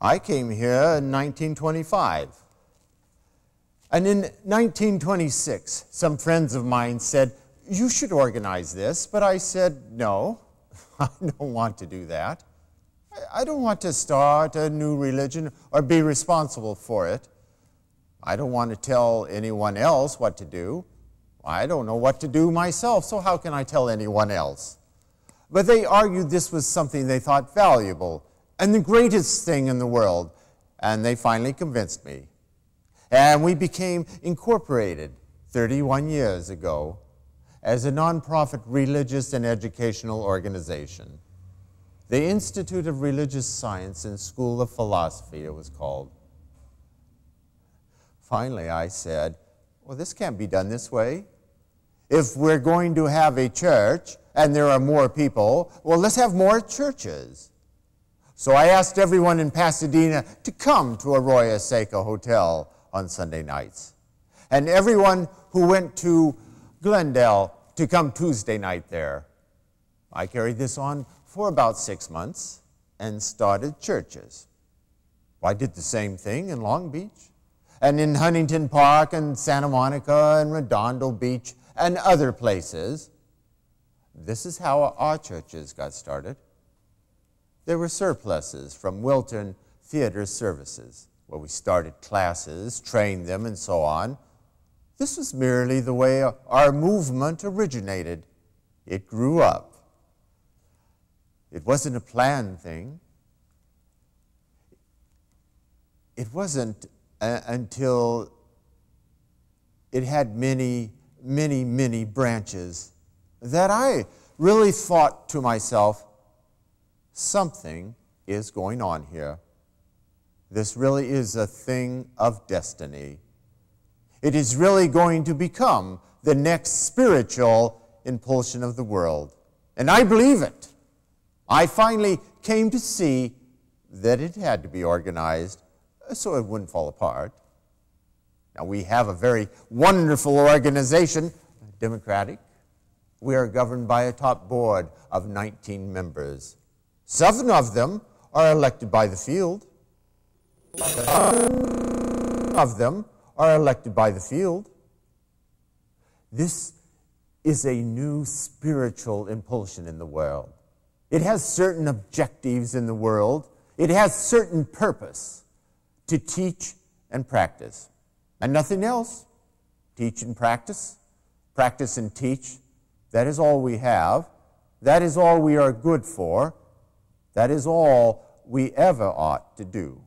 I came here in 1925. And in 1926, some friends of mine said, "You should organize this." But I said, "No, I don't want to do that. I don't want to start a new religion or be responsible for it. I don't want to tell anyone else what to do. I don't know what to do myself, so how can I tell anyone else?" But they argued this was something they thought valuable and the greatest thing in the world, and they finally convinced me. And we became incorporated 31 years ago as a nonprofit religious and educational organization. The Institute of Religious Science and School of Philosophy, it was called. Finally, I said, well, this can't be done this way. If we're going to have a church and there are more people, well, let's have more churches. So I asked everyone in Pasadena to come to Arroyo Seco Hotel on Sunday nights, and everyone who went to Glendale to come Tuesday night there. I carried this on for about 6 months and started churches. I did the same thing in Long Beach and in Huntington Park and Santa Monica and Redondo Beach and other places. This is how our churches got started. There were surpluses from Wilton Theater Services, where we started classes, trained them, and so on. This was merely the way our movement originated. It grew up. It wasn't a planned thing. It wasn't until it had many, many, many branches that I really thought to myself, something is going on here. This really is a thing of destiny. It is really going to become the next spiritual impulsion of the world. And I believe it. I finally came to see that it had to be organized so it wouldn't fall apart. Now, we have a very wonderful organization, democratic. We are governed by a top board of 19 members. 7 of them are elected by the field. 7 of them are elected by the field. This is a new spiritual impulsion in the world. It has certain objectives in the world. It has certain purpose to teach and practice. And nothing else. Teach and practice. Practice and teach. That is all we have. That is all we are good for. That is all we ever ought to do.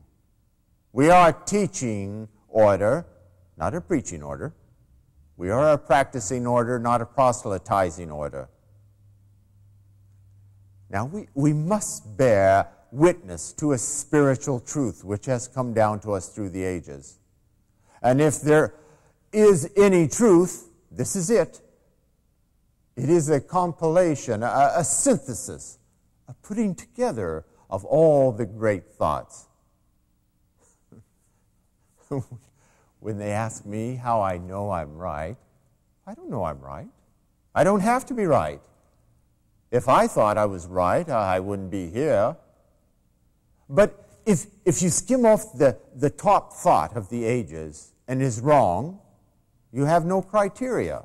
We are a teaching order, not a preaching order. We are a practicing order, not a proselytizing order. Now, we must bear witness to a spiritual truth which has come down to us through the ages. And if there is any truth, this is it. It is a compilation, a synthesis, a putting together of all the great thoughts. When they ask me how I know I'm right, I don't know I'm right. I don't have to be right. If I thought I was right, I wouldn't be here. But if you skim off the top thought of the ages and is wrong, you have no criteria.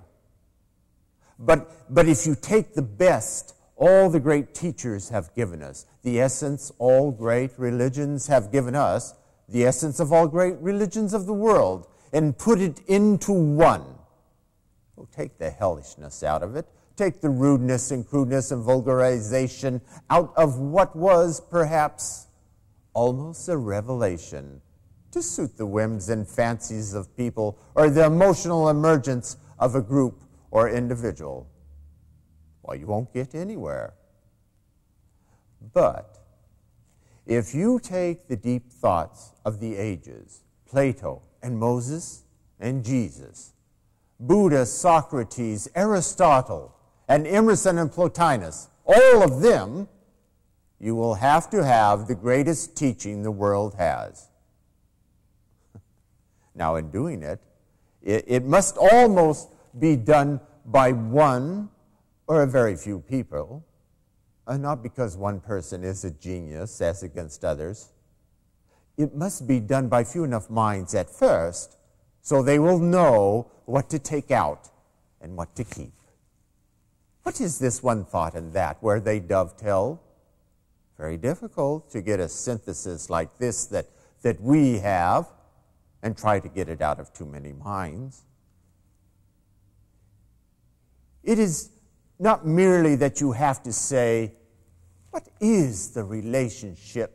But if you take the best all the great teachers have given us, the essence all great religions have given us, the essence of all great religions of the world, and put it into one. Well, take the hellishness out of it. Take the rudeness and crudeness and vulgarization out of what was perhaps almost a revelation to suit the whims and fancies of people or the emotional emergence of a group or individual. Well, you won't get anywhere. But if you take the deep thoughts of the ages, Plato and Moses and Jesus, Buddha, Socrates, Aristotle, and Emerson and Plotinus, all of them, you will have to have the greatest teaching the world has. Now, in doing it, it must almost be done by one or a very few people, not because one person is a genius as against others. it must be done by few enough minds at first so they will know what to take out and what to keep. What is this one thought and that where they dovetail? Very difficult to get a synthesis like this that we have and try to get it out of too many minds. It is not merely that you have to say, what is the relationship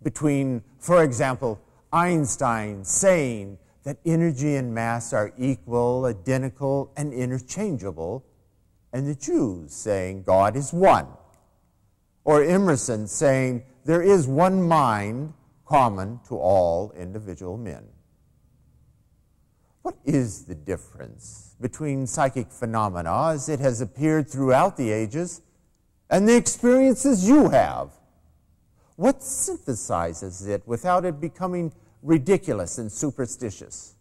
between, for example, Einstein saying that energy and mass are equal, identical, and interchangeable, and the Jews saying God is one, or Emerson saying there is one mind common to all individual men. What is the difference between psychic phenomena as it has appeared throughout the ages and the experiences you have? What synthesizes it without it becoming ridiculous and superstitious?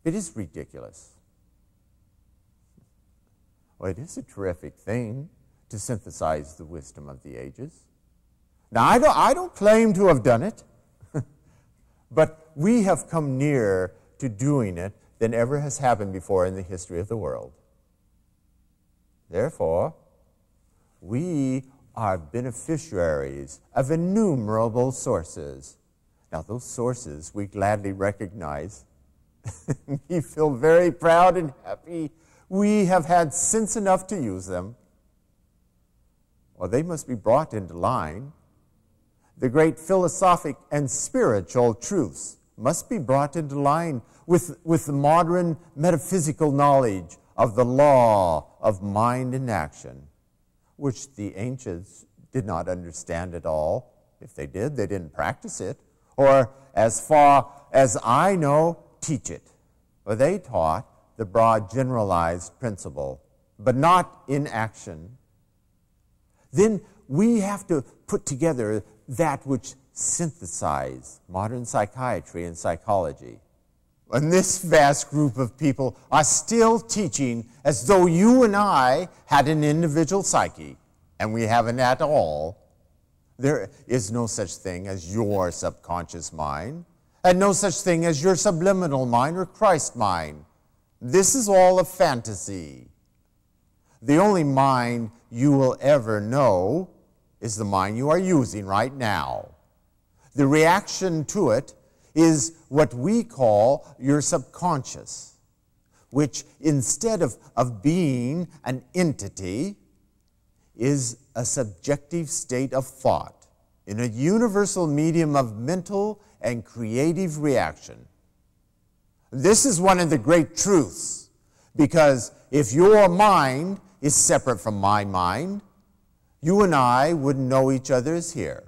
It is ridiculous. Well, it is a terrific thing to synthesize the wisdom of the ages. Now, I don't claim to have done it, but we have come nearer to doing it than ever has happened before in the history of the world. Therefore, we are beneficiaries of innumerable sources. Now, those sources we gladly recognize. We feel very proud and happy we have had sense enough to use them. Well, they must be brought into line. The great philosophic and spiritual truths must be brought into line with the modern metaphysical knowledge of the law of mind and action, which the ancients did not understand at all. If they did, they didn't practice it, or as far as I know, teach it. Or they taught the broad generalized principle, but not in action. Then we have to put together that which synthesize modern psychiatry and psychology. And this vast group of people are still teaching as though you and I had an individual psyche, and we haven't at all. There is no such thing as your subconscious mind, and no such thing as your subliminal mind or Christ mind. This is all a fantasy. The only mind you will ever know is the mind you are using right now. The reaction to it is what we call your subconscious, which instead of being an entity, is a subjective state of thought in a universal medium of mental and creative reaction. This is one of the great truths, because if your mind is separate from my mind, you and I wouldn't know each other as here.